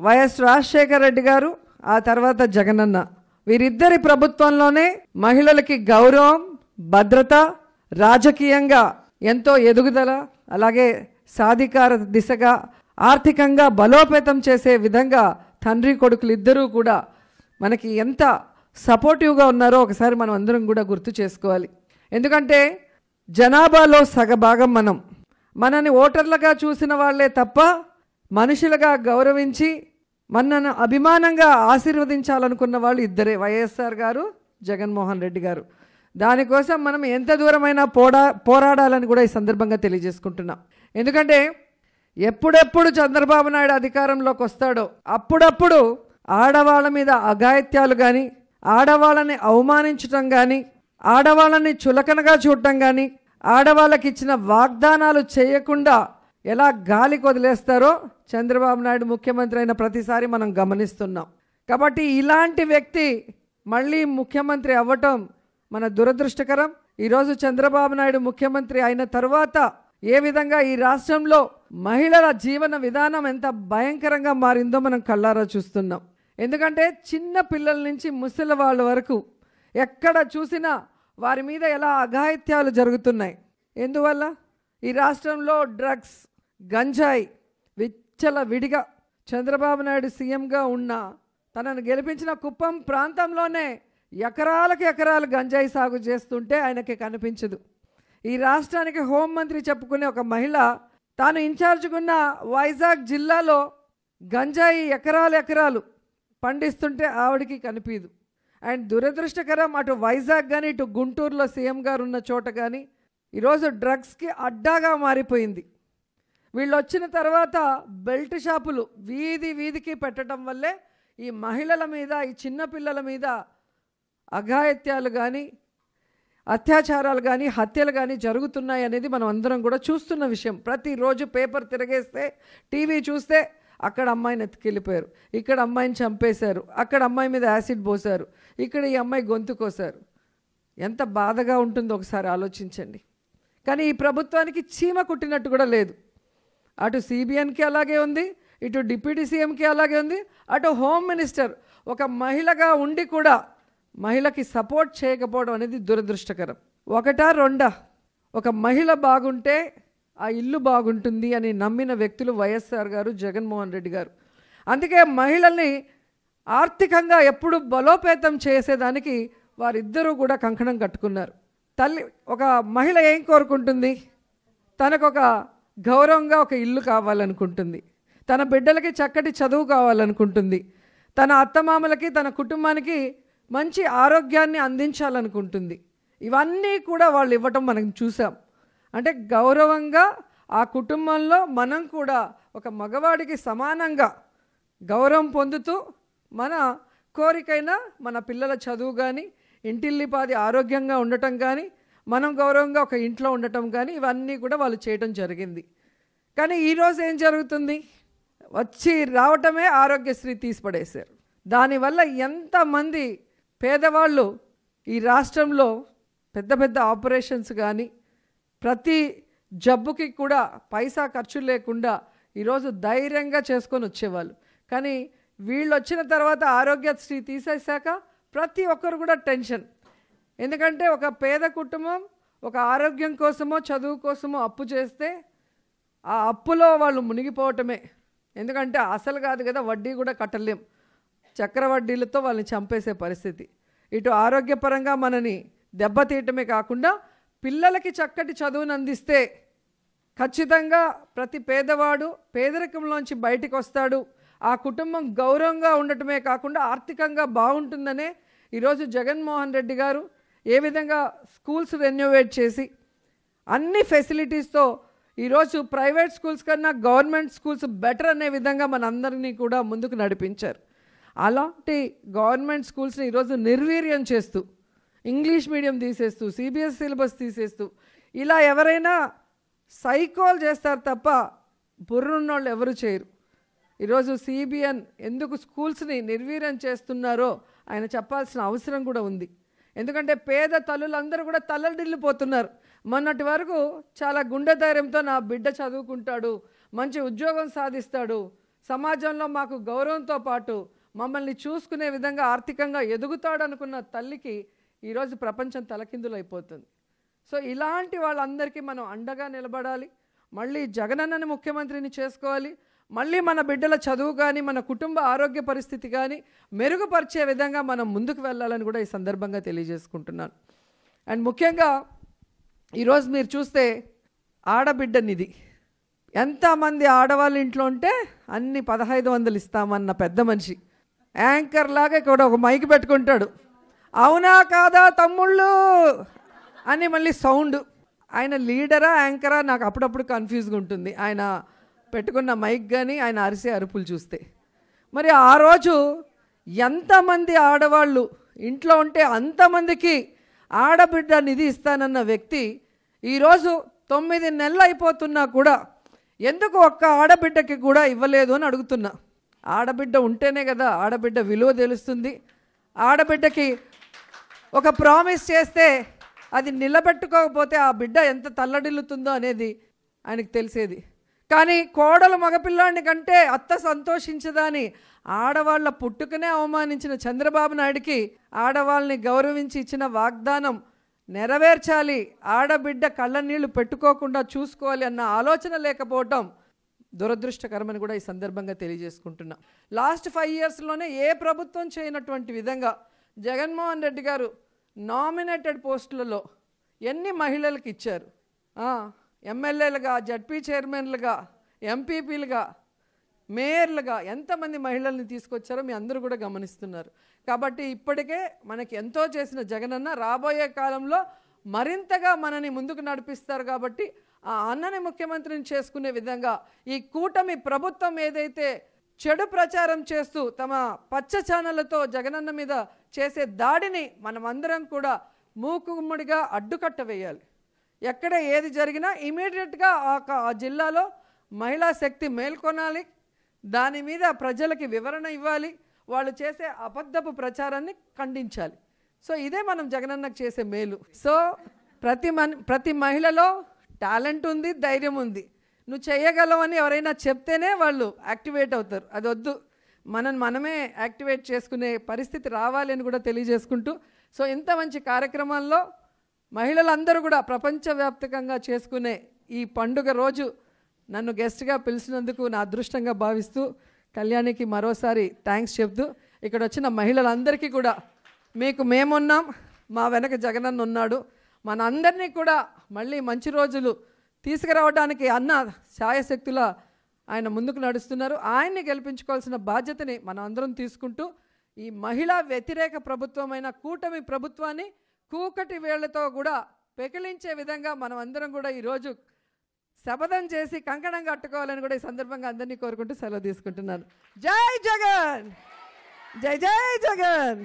YS Rajasekhara Reddy గారు, ఆ తర్వాత జగనన్న, వీరిద్దరి ప్రభుత్వంలోనే మహిళలకి గౌరవం, భద్రత, రాజకీయంగా ఎంతో ఎదుగుదల, అలాగే సాధికార దిశగా ఆర్థికంగా బలోపేతం చేసే విధంగా తండ్రి కొడుకులు ఇద్దరూ కూడా మనకి ఎంత సపోర్టివ్గా ఉన్నారో ఒకసారి మనం అందరం కూడా గుర్తు చేసుకోవాలి. ఎందుకంటే జనాభాలో సగభాగం మనని ఓటర్లుగా చూసిన వాళ్ళే తప్ప మనుషులుగా గౌరవించి మనను అభిమానంగా ఆశీర్వదించాలనుకున్న వాళ్ళు ఇద్దరే, వైఎస్ఆర్ గారు, జగన్మోహన్ రెడ్డి గారు. దానికోసం మనం ఎంత దూరమైనా పోరాడాలని కూడా ఈ సందర్భంగా తెలియజేసుకుంటున్నాం. ఎందుకంటే ఎప్పుడెప్పుడు చంద్రబాబు నాయుడు అధికారంలోకి వస్తాడో అప్పుడప్పుడు ఆడవాళ్ళ మీద అఘాయిత్యాలు కానీ, ఆడవాళ్ళని అవమానించటం కానీ, ఆడవాళ్ళని చులకనగా చూడటం కానీ, ఆడవాళ్ళకి ఇచ్చిన వాగ్దానాలు చేయకుండా ఎలా గాలికి వదిలేస్తారో చంద్రబాబు నాయుడు ముఖ్యమంత్రి అయిన ప్రతిసారి మనం గమనిస్తున్నాం. కాబట్టి ఇలాంటి వ్యక్తి మళ్ళీ ముఖ్యమంత్రి అవ్వటం మన దురదృష్టకరం. ఈరోజు చంద్రబాబు నాయుడు ముఖ్యమంత్రి అయిన తర్వాత ఏ విధంగా ఈ రాష్ట్రంలో మహిళల జీవన విధానం ఎంత భయంకరంగా మారిందో మనం కళ్ళారా చూస్తున్నాం. ఎందుకంటే చిన్న పిల్లల నుంచి ముసలి వాళ్ళ వరకు ఎక్కడ చూసినా వారి మీద ఎలా అఘాయిత్యాలు జరుగుతున్నాయి. ఎందువల్ల? ఈ రాష్ట్రంలో డ్రగ్స్, గంజాయి విచ్చల విడిగా చంద్రబాబు నాయుడు సీఎంగా ఉన్న తనను గెలిపించిన కుప్పం ప్రాంతంలోనే ఎకరాలకు ఎకరాలు గంజాయి సాగు చేస్తుంటే ఆయనకి కనిపించదు. ఈ రాష్ట్రానికి హోంమంత్రి చెప్పుకునే ఒక మహిళ తాను ఇన్ఛార్జ్కున్న వైజాగ్ జిల్లాలో గంజాయి ఎకరాలు పండిస్తుంటే ఆవిడికి కనిపించదు. అండ్ దురదృష్టకరం, అటు వైజాగ్ కానీ ఇటు గుంటూరులో సీఎం గారు ఉన్న చోట కానీ ఈరోజు డ్రగ్స్కి అడ్డాగా మారిపోయింది. వీళ్ళు వచ్చిన తర్వాత బెల్ట్ షాపులు వీధి వీధికి పెట్టడం వల్లే ఈ మహిళల మీద, ఈ చిన్నపిల్లల మీద అఘాయిత్యాలు కానీ, అత్యాచారాలు కానీ, హత్యలు కానీ జరుగుతున్నాయి అనేది మనం అందరం కూడా చూస్తున్న విషయం. ప్రతిరోజు పేపర్ తిరగేస్తే, టీవీ చూస్తే అక్కడ అమ్మాయిని ఎత్తుకెళ్ళిపోయారు, ఇక్కడ అమ్మాయిని చంపేశారు, అక్కడ అమ్మాయి మీద యాసిడ్ పోసారు, ఇక్కడ ఈ అమ్మాయి గొంతు కోసారు. ఎంత బాధగా ఉంటుందో ఒకసారి ఆలోచించండి. కానీ ఈ ప్రభుత్వానికి చీమ కుట్టినట్టు కూడా లేదు. అటు సిబిఎన్కి అలాగే ఉంది, ఇటు డిప్యూటీ సీఎంకి అలాగే ఉంది, అటు హోమ్ మినిస్టర్ ఒక మహిళగా ఉండి కూడా మహిళకి సపోర్ట్ చేయకపోవడం అనేది దురదృష్టకరం. ఒకటా రెండా, ఒక మహిళ బాగుంటే ఆ ఇల్లు బాగుంటుంది అని నమ్మిన వ్యక్తులు వైఎస్ఆర్ గారు, జగన్మోహన్ రెడ్డి గారు. అందుకే మహిళల్ని ఆర్థికంగా ఎప్పుడు బలోపేతం చేసేదానికి వారిద్దరూ కూడా కంకణం కట్టుకున్నారు. ఒక మహిళ ఏం కోరుకుంటుంది? తనకొక గౌరవంగా ఒక ఇల్లు కావాలనుకుంటుంది, తన బిడ్డలకి చక్కటి చదువు కావాలనుకుంటుంది, తన అత్తమామలకి, తన కుటుంబానికి మంచి ఆరోగ్యాన్ని అందించాలనుకుంటుంది. ఇవన్నీ కూడా వాళ్ళు ఇవ్వటం మనం చూసాం. అంటే గౌరవంగా ఆ కుటుంబంలో మనం కూడా ఒక మగవాడికి సమానంగా గౌరవం పొందుతూ మన కోరికైనా మన పిల్లల చదువు కానీ, ఇంటిల్లిపాది ఆరోగ్యంగా ఉండటం కానీ, మనం గౌరవంగా ఒక ఇంట్లో ఉండటం కానీ, ఇవన్నీ కూడా వాళ్ళు చేయటం జరిగింది. కానీ ఈరోజు ఏం జరుగుతుంది? వచ్చి రావటమే ఆరోగ్యశ్రీ తీసిపడేశారు. దానివల్ల ఎంతమంది పేదవాళ్ళు ఈ రాష్ట్రంలో పెద్ద పెద్ద ఆపరేషన్స్ కానీ, ప్రతి జబ్బుకి కూడా పైసా ఖర్చు లేకుండా ఈరోజు ధైర్యంగా చేసుకొని వచ్చేవాళ్ళు. కానీ వీళ్ళు వచ్చిన తర్వాత ఆరోగ్యశ్రీ తీసేశాక ప్రతి ఒక్కరు కూడా టెన్షన్. ఎందుకంటే ఒక పేద కుటుంబం ఒక ఆరోగ్యం కోసమో చదువు కోసమో అప్పు చేస్తే ఆ అప్పులో వాళ్ళు మునిగిపోవటమే. ఎందుకంటే అసలు కాదు కదా, వడ్డీ కూడా కట్టలేం, చక్రవడ్డీలతో వాళ్ళని చంపేసే పరిస్థితి. ఇటు ఆరోగ్యపరంగా మనని దెబ్బతీయటమే కాకుండా పిల్లలకి చక్కటి చదువును అందిస్తే ఖచ్చితంగా ప్రతి పేదవాడు పేదరికంలోంచి బయటికి వస్తాడు, ఆ కుటుంబం గౌరవంగా ఉండటమే కాకుండా ఆర్థికంగా బాగుంటుందనే ఈరోజు జగన్మోహన్ రెడ్డి గారు ఏ విధంగా స్కూల్స్ రెన్యువేట్ చేసి అన్ని ఫెసిలిటీస్తో ఈరోజు ప్రైవేట్ స్కూల్స్ కన్నా గవర్నమెంట్ స్కూల్స్ బెటర్ అనే విధంగా మనందరినీ కూడా ముందుకు నడిపించారు. అలాంటి గవర్నమెంట్ స్కూల్స్ని ఈరోజు నిర్వీర్యం చేస్తూ, ఇంగ్లీష్ మీడియం తీసేస్తూ, సిబిఎస్ సిలబస్ తీసేస్తూ ఇలా ఎవరైనా సైకోలు చేస్తారు తప్ప బుర్రున్నోళ్ళు ఎవరు చేయరు. ఈరోజు సిబిఎన్ ఎందుకు స్కూల్స్ని నిర్వీర్యం చేస్తున్నారో ఆయన చెప్పాల్సిన అవసరం కూడా ఉంది. ఎందుకంటే పేద తల్లులందరూ కూడా తల్లడిల్లిపోతున్నారు. మొన్నటి వరకు చాలా గుండె ధైర్యంతో నా బిడ్డ చదువుకుంటాడు, మంచి ఉద్యోగం సాధిస్తాడు, సమాజంలో మాకు గౌరవంతో పాటు మమ్మల్ని చూసుకునే విధంగా ఆర్థికంగా ఎదుగుతాడనుకున్న తల్లికి ఈరోజు ప్రపంచం తలకిందులైపోతుంది. సో ఇలాంటి వాళ్ళందరికీ మనం అండగా నిలబడాలి. మళ్ళీ జగనన్నని ముఖ్యమంత్రిని చేసుకోవాలి. మళ్ళీ మన బిడ్డల చదువు కానీ మన కుటుంబ ఆరోగ్య పరిస్థితి కానీ మెరుగుపరిచే విధంగా మనం ముందుకు వెళ్ళాలని కూడా ఈ సందర్భంగా తెలియజేసుకుంటున్నాను. అండ్ ముఖ్యంగా ఈరోజు మీరు చూస్తే ఆడబిడ్డ నిధి ఎంతమంది ఆడవాళ్ళ ఇంట్లో ఉంటే అన్ని 1500 ఇస్తామన్న పెద్ద మనిషి యాంకర్ లాగా ఇక్కడ ఒక మైక్ పెట్టుకుంటాడు, అవునా కాదా తమ్ముళ్ళు అని మళ్ళీ సౌండ్. ఆయన లీడరా యాంకరా నాకు అప్పుడప్పుడు కన్ఫ్యూజ్గా ఉంటుంది ఆయన పెట్టుకున్న మైక్ కానీ ఆయన అరిసే అరుపులు చూస్తే. మరి ఆ రోజు ఎంతమంది ఆడవాళ్ళు ఇంట్లో ఉంటే అంతమందికి ఆడబిడ్డ నిధి ఇస్తానన్న వ్యక్తి ఈరోజు 9 నెలలు అయిపోతున్నా కూడా ఎందుకు ఒక్క ఆడబిడ్డకి కూడా ఇవ్వలేదు అని అడుగుతున్నా. ఆడబిడ్డ ఉంటేనే కదా ఆడబిడ్డ విలువ తెలుస్తుంది. ఆడబిడ్డకి ఒక ప్రామిస్ చేస్తే అది నిలబెట్టుకోకపోతే ఆ బిడ్డ ఎంత తల్లడిల్లుతుందో అనేది ఆయనకు తెలిసేది. కానీ కోడలు మగపిల్లాడిని కంటే అత్త సంతోషించదా అని ఆడవాళ్ళ పుట్టుకనే అవమానించిన చంద్రబాబు నాయుడికి ఆడవాళ్ళని గౌరవించి ఇచ్చిన వాగ్దానం నెరవేర్చాలి, ఆడబిడ్డ కళ్ళ నీళ్లు పెట్టుకోకుండా చూసుకోవాలి అన్న ఆలోచన లేకపోవటం దురదృష్టకరమని కూడా ఈ సందర్భంగా తెలియజేసుకుంటున్నా. లాస్ట్ 5 ఇయర్స్లోనే ఏ ప్రభుత్వం చేయనటువంటి విధంగా జగన్మోహన్ రెడ్డి గారు నామినేటెడ్ పోస్టులలో ఎన్ని మహిళలకు ఇచ్చారు. ఎమ్మెల్యేలుగా, జడ్పీ చైర్మన్లుగా, ఎంపీపీలుగా, మేయర్లుగా ఎంతమంది మహిళల్ని తీసుకొచ్చారో మీ అందరూ కూడా గమనిస్తున్నారు. కాబట్టి ఇప్పటికే మనకి ఎంతో చేసిన జగనన్న రాబోయే కాలంలో మరింతగా మనని ముందుకు నడిపిస్తారు. కాబట్టి ఆ అన్నని ముఖ్యమంత్రిని చేసుకునే విధంగా ఈ కూటమి ప్రభుత్వం ఏదైతే చెడు ప్రచారం చేస్తూ తమ పచ్చ ఛానళ్లతో జగనన్న మీద చేసే దాడిని మనమందరం కూడా మూకుమ్మడిగా అడ్డుకట్ట వేయాలి. ఎక్కడ ఏది జరిగినా ఇమీడియట్గా ఆ జిల్లాలో మహిళా శక్తి మేల్కొనాలి, దాని మీద ప్రజలకి వివరణ ఇవ్వాలి, వాళ్ళు చేసే అబద్ధపు ప్రచారాన్ని ఖండించాలి. సో ఇదే మనం జగనన్నకు చేసే మేలు. సో ప్రతి మహిళలో టాలెంట్ ఉంది, ధైర్యం ఉంది. నువ్వు చేయగలవని ఎవరైనా చెప్తేనే వాళ్ళు యాక్టివేట్ అవుతారు. అది వద్దు, మనమే యాక్టివేట్ చేసుకునే పరిస్థితి రావాలి అని కూడా తెలియజేసుకుంటూ, సో ఇంత మంచి కార్యక్రమాల్లో మహిళలందరూ కూడా ప్రపంచవ్యాప్తంగా చేసుకునే ఈ పండుగ రోజు నన్ను గెస్ట్గా పిలిచినందుకు నా అదృష్టంగా భావిస్తూ కళ్యాణికి మరోసారి థ్యాంక్స్ చెప్తూ, ఇక్కడ వచ్చిన మహిళలందరికీ కూడా మీకు మేమున్నాం, మా వెనక జగనన్న ఉన్నాడు, మన అందరినీ కూడా మళ్ళీ మంచి రోజులు తీసుకురావడానికి అన్న ఛాయశక్తుల ఆయన ముందుకు నడుస్తున్నారు. ఆయన్ని గెలిపించుకోవాల్సిన బాధ్యతని మనం అందరం తీసుకుంటూ ఈ మహిళా వ్యతిరేక ప్రభుత్వమైన కూటమి ప్రభుత్వాన్ని కూకటి వేళ్లతో కూడా పెకిలించే విధంగా మనం అందరం కూడా ఈరోజు శపథం చేసి కంకణం కట్టుకోవాలని కూడా ఈ సందర్భంగా అందరినీ కోరుకుంటూ సెలవు తీసుకుంటున్నాను. జై జగన్, జై జై జగన్.